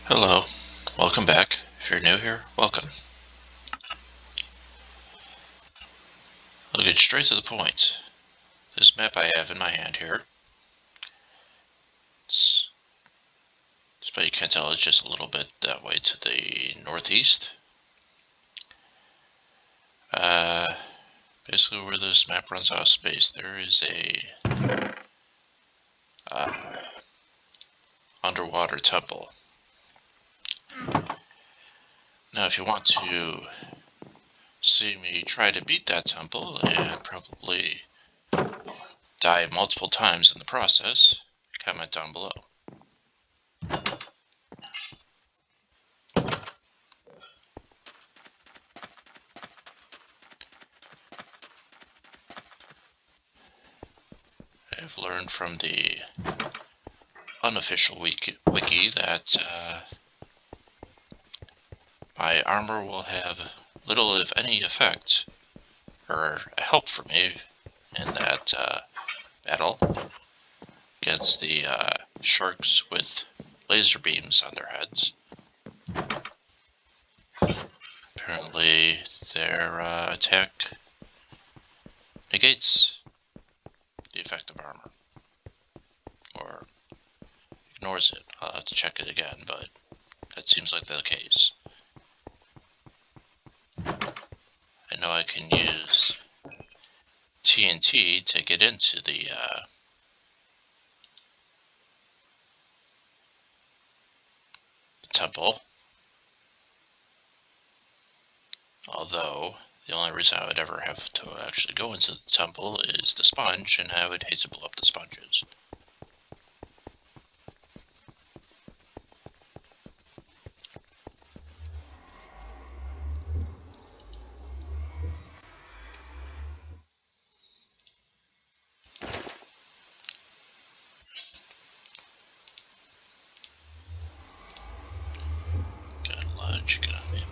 Hello, welcome back. If you're new here, welcome. I'll get straight to the point. This map I have in my hand here, despite you can't tell, it's just a little bit that way to the northeast. Basically where this map runs out of space, there is a underwater temple. Now if you want to see me try to beat that temple and probably die multiple times in the process, comment down below. I've learned from the unofficial wiki that my armor will have little if any effect or help for me in that battle against the sharks with laser beams on their heads. Apparently their attack negates the effect of armor, or ignores it. I'll have to check it again, but that seems like the case. I know I can use TNT to get into the temple, although the only reason I would ever have to actually go into the temple is the sponge, and I would hate to blow up the sponges. Got a lot of chicken on me.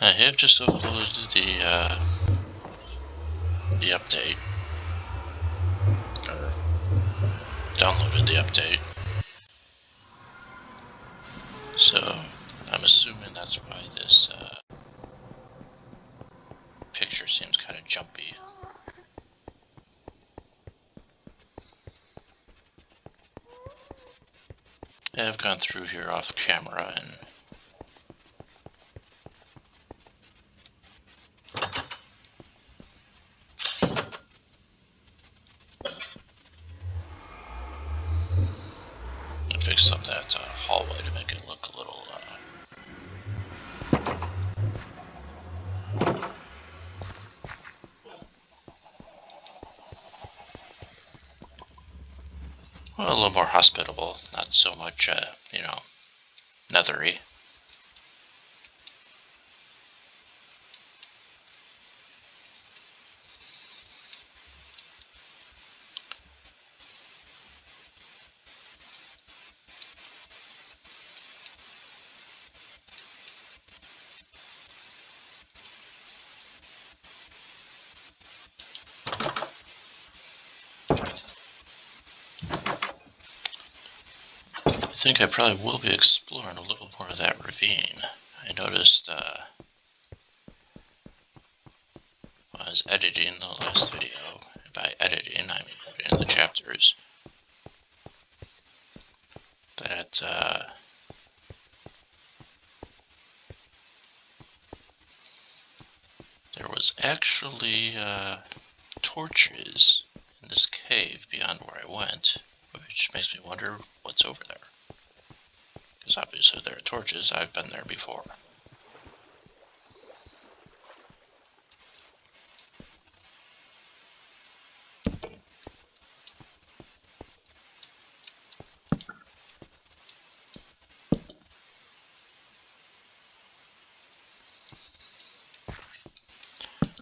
I have just uploaded the update, or downloaded the update, so I'm assuming that's why this picture seems kind of jumpy. I've gone through here off camera and fixed up that hallway to make it look a little well, a little more hospitable, not so much, nethery. I think I probably will be exploring a little more of that ravine. I noticed I was editing the last video. By editing, I mean putting in the chapters. That there was actually torches in this cave beyond where I went, which makes me wonder what's over there. Because obviously there are torches, I've been there before.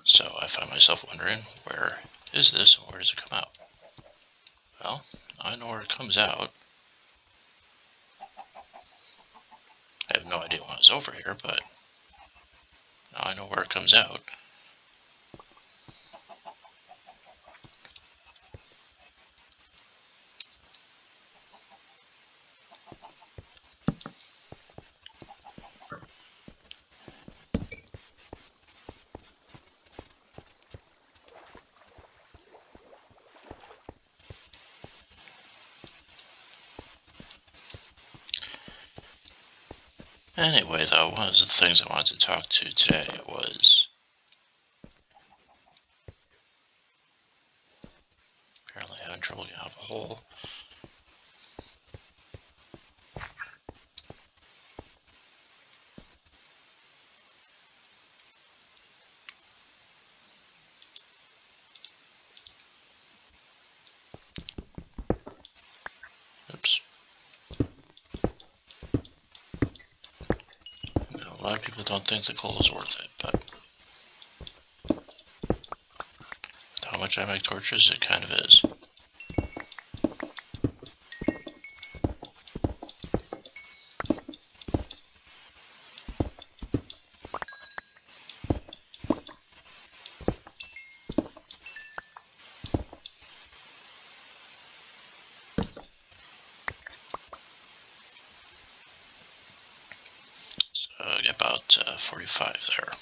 So I find myself wondering, where is this and where does it come out? Well, I know where it comes out. I have no idea when it was comes over here, but now I know where it comes out. Anyway, though, one of the things I wanted to talk to today was apparently having trouble getting out of a hole. Oops. Now, a lot of people don't think the coal is worth it, but with how much I make torches, it kind of is. Get about 45 there.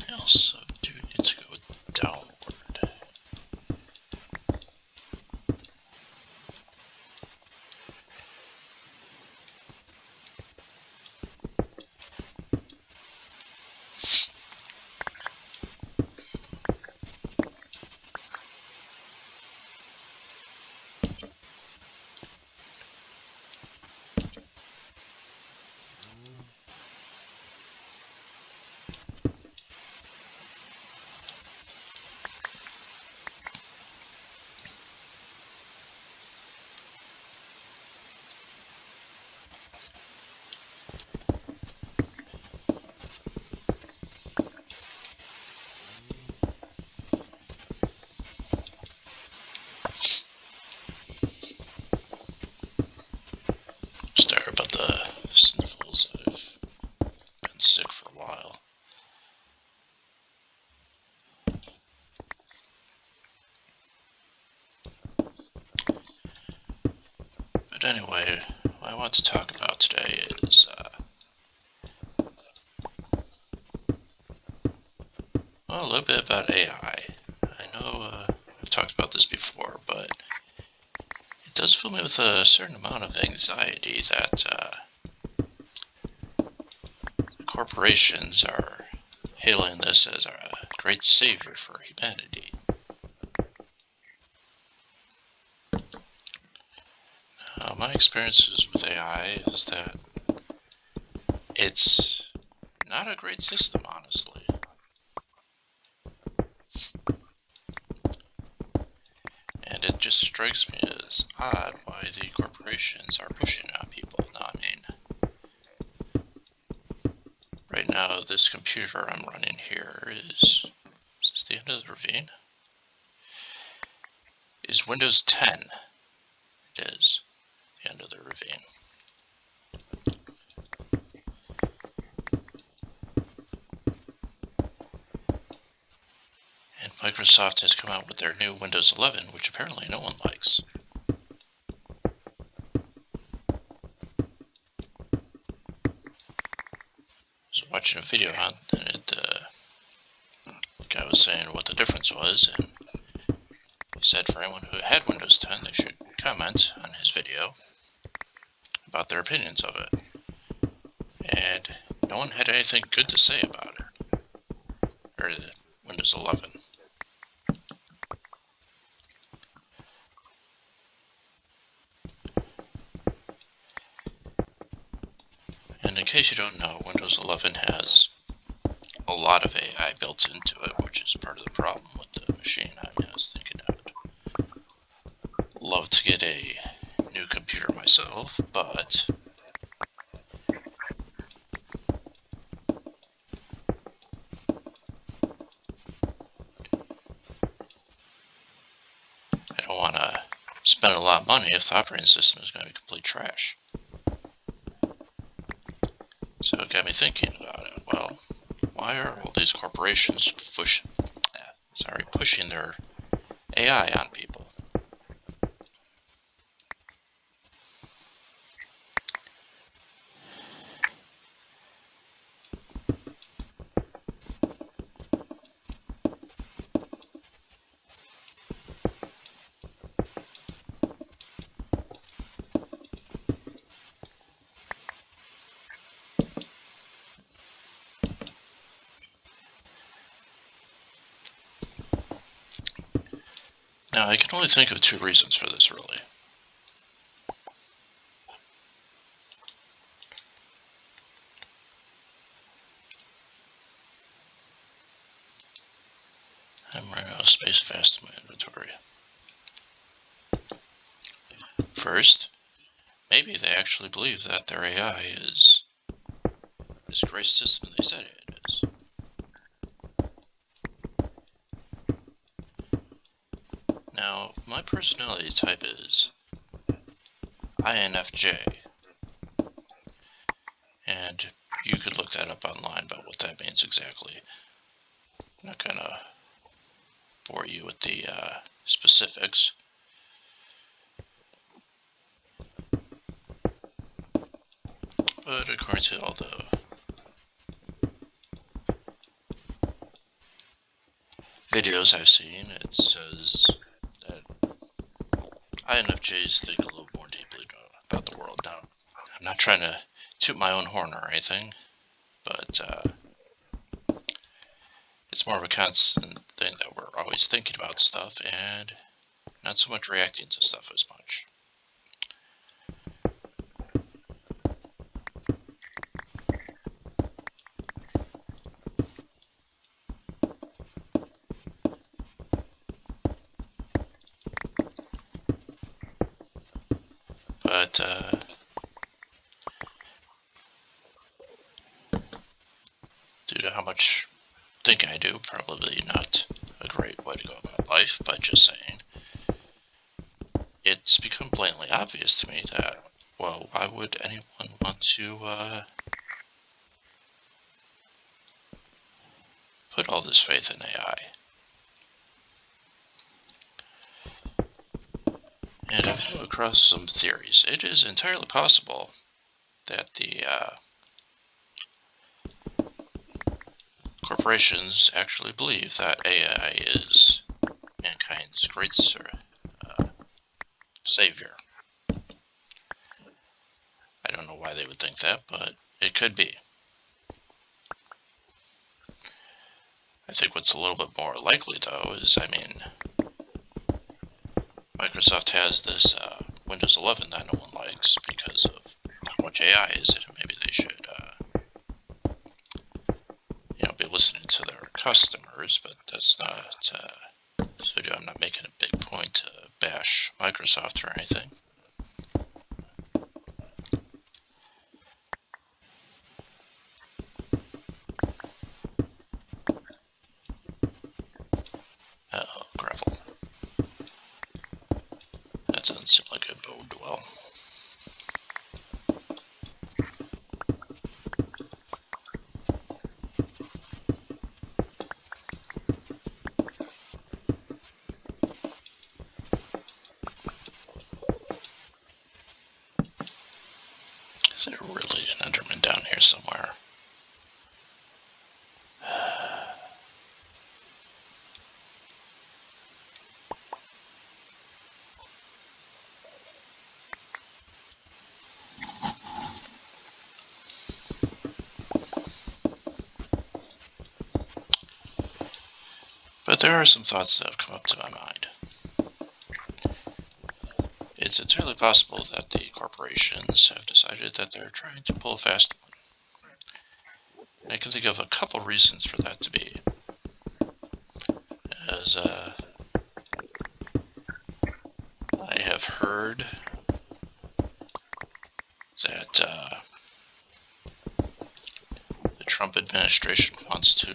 I also do need to go downward. Sorry about the sniffles. I've been sick for a while. But anyway, what I want to talk about today is well, a little bit about AI. I know I've talked about this before, but it does fill me with a certain amount of anxiety that corporations are hailing this as a great savior for humanity. My experiences with AI is that it's not a great system, honestly. And it just strikes me as odd why the corporations are pushing it on people. Now, I mean, right now this computer I'm running here is this the end of the ravine? Is Windows 10. It is the end of the ravine. And Microsoft has come out with their new Windows 11, which apparently no one likes. I was watching a video on it, the guy was saying what the difference was, and he said for anyone who had Windows 10, they should comment on his video about their opinions of it. And no one had anything good to say about it, or Windows 11. And in case you don't know, Windows 11 has a lot of AI built into it, which is part of the problem with the machine. I mean, I was thinking I would love to get a new computer myself, but spending a lot of money if the operating system is going to be complete trash. So it got me thinking about it. Well, why are all these corporations pushing their AI on people? Now, I can only think of two reasons for this, really. I'm running out of space fast in my inventory. First, maybe they actually believe that their AI is this great system they said it is. Now, my personality type is INFJ, and you could look that up online about what that means exactly. I'm not gonna bore you with the specifics. But according to all the videos I've seen, it says that INFJs think a little more deeply about the world. Now, I'm not trying to toot my own horn or anything, but it's more of a constant thing that we're always thinking about stuff and not so much reacting to stuff as much. But due to how much thinking I do, probably not a great way to go about life, but just saying, it's become blatantly obvious to me that, well, why would anyone want to put all this faith in AI? And I've come across some theories. It is entirely possible that the corporations actually believe that AI is mankind's great savior. I don't know why they would think that, but it could be. I think what's a little bit more likely, though, is, Microsoft has this Windows 11 that no one likes because of how much AI is it, and maybe they should be listening to their customers, but that's not this video. I'm not making a big point to bash Microsoft or anything. Uh-oh, gravel. That doesn't seem like it bode well. Is there really an Enderman down here somewhere? But there are some thoughts that have come up to my mind. It's entirely possible that the corporations have decided that they're trying to pull a fast one. And I can think of a couple reasons for that to be. As I have heard that the Trump administration wants to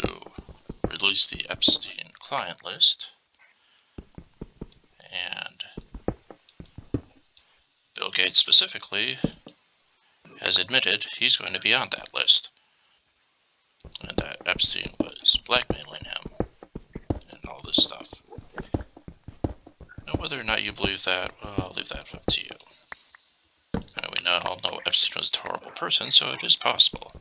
release the Epstein client list, and Gates specifically has admitted he's going to be on that list, and that Epstein was blackmailing him and all this stuff. Now, whether or not you believe that, well, I'll leave that up to you. And we all know Epstein was a horrible person, so it is possible.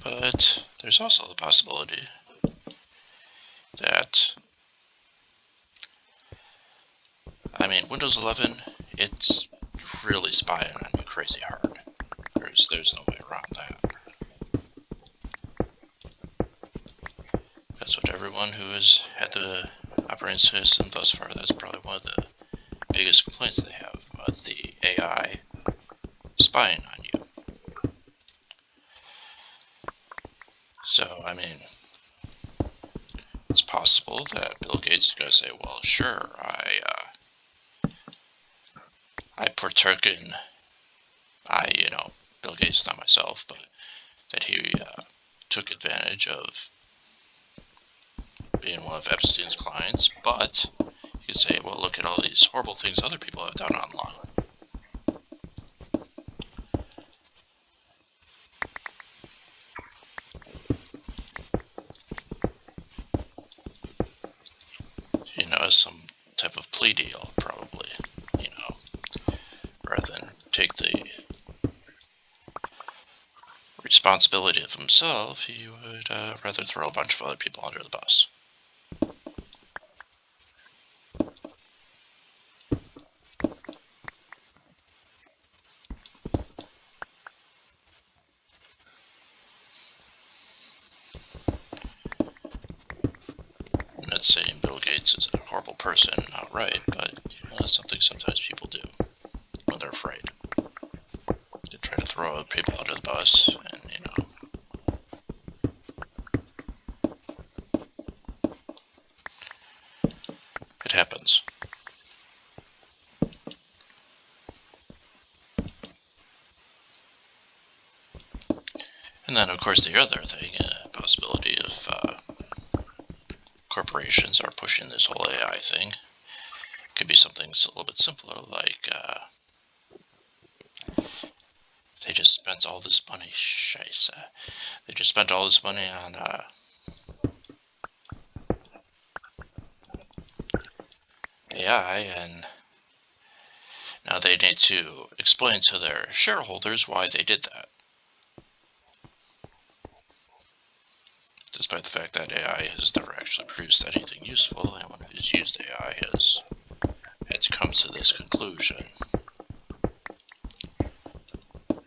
But there's also the possibility that, I mean, Windows 11, it's really spying on you crazy hard. There's no way around that. That's what everyone who has had the operating system thus far, that's probably one of the biggest complaints they have about the AI spying on you. So, I mean, it's possible that Bill Gates is going to say, well, sure, I partook in, Bill Gates, not myself, but that he took advantage of being one of Epstein's clients, but you could say, well, look at all these horrible things other people have done online. As some type of plea deal, probably, rather than take the responsibility of himself, he would rather throw a bunch of other people under the bus. I'm not saying Bill Gates is a horrible person outright, but that's something sometimes people do when they're afraid. They try to throw other people under the bus, and it happens. And then, of course, the other thing, possibility of corporations are pushing this whole AI thing. Could be something a little bit simpler, like they just spent all this money. They just spent all this money on AI, and now they need to explain to their shareholders why they did that. Despite the fact that AI has never actually produced anything useful, anyone who's used AI has had to come to this conclusion.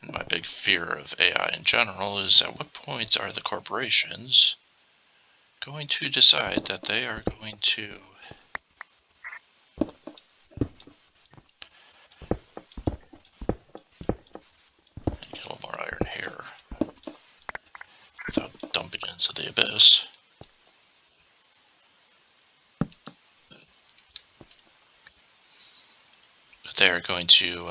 And my big fear of AI in general is, at what point are the corporations going to decide that they are going to get a little more iron here without dumping into the abyss. But they are going to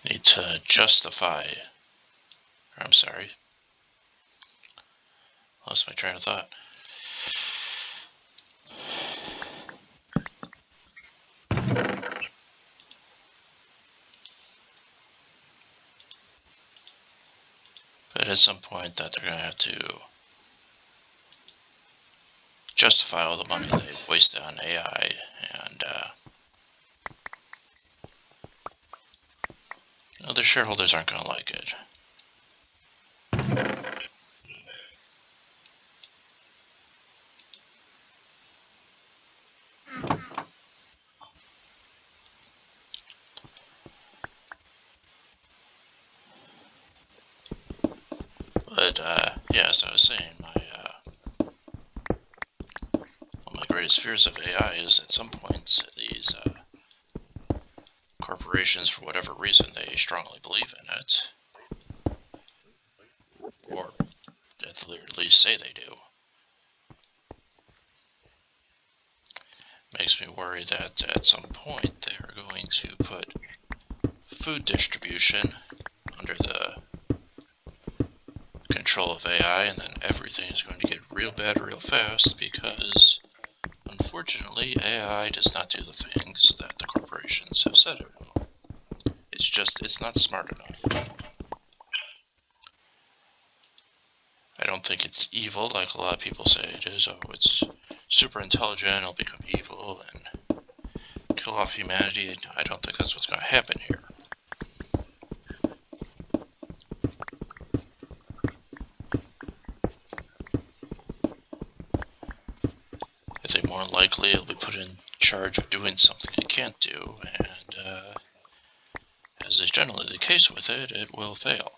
need to justify, I'm sorry, lost my train of thought. But at some point that they're going to have to justify all the money they've wasted on AI, and the shareholders aren't going to like it. But was saying, one of my greatest fears of AI is at some point these corporations, for whatever reason, they strongly believe in it, or at least say they do. Makes me worry that at some point they are going to put food distribution under the control of AI, and then everything is going to get real bad real fast because, unfortunately, AI does not do the things that the corporations have said it will. It's not smart enough. I don't think it's evil like a lot of people say it is. Oh, it's super intelligent, it'll become evil and kill off humanity. I don't think that's what's going to happen here. I think more than likely it'll be put in charge of doing something it can't do, and as is generally the case with it, it will fail.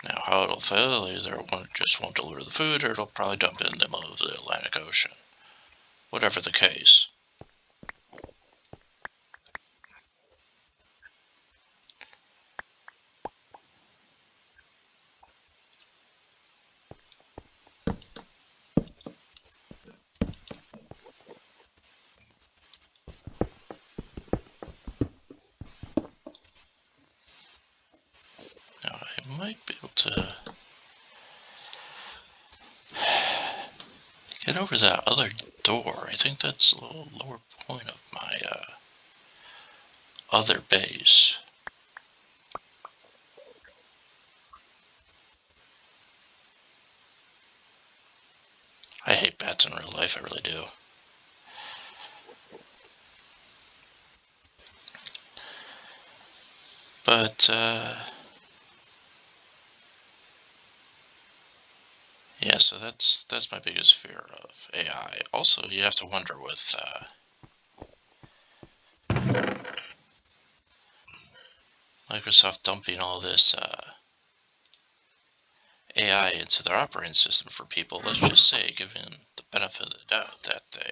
Now, how it'll fail, either it just won't deliver the food, or it'll probably dump it in the middle of the Atlantic Ocean. Whatever the case. Now, I might be able to get over that other door. I think that's a little lower point of my other base. I hate bats in real life, I really do. But, yeah, so that's my biggest fear of AI. Also, you have to wonder with Microsoft dumping all this AI into their operating system for people, let's just say, given the benefit of the doubt, that they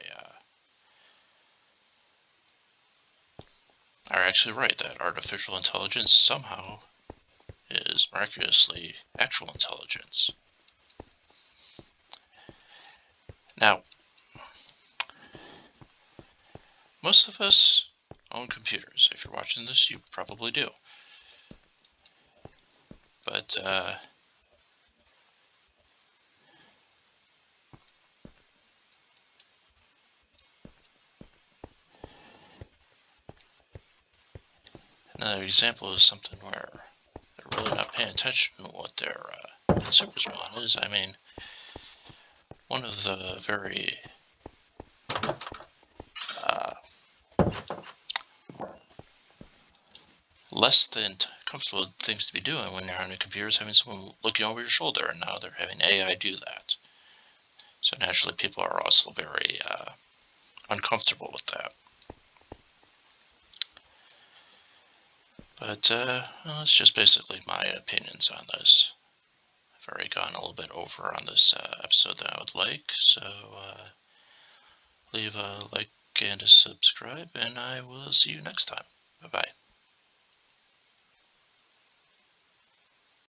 are actually right, that artificial intelligence somehow is miraculously actual intelligence. Now, most of us own computers. If you're watching this, you probably do. But, another example is something where they're really not paying attention to what their consumers want is, I mean, one of the very less than comfortable things to be doing when you're on a computer is having someone looking over your shoulder, and now they're having AI do that. So naturally, people are also very uncomfortable with that. But that's just basically my opinions on this. I've already gone a little bit over on this episode that I would like, so leave a like and a subscribe, and I will see you next time. Bye-bye.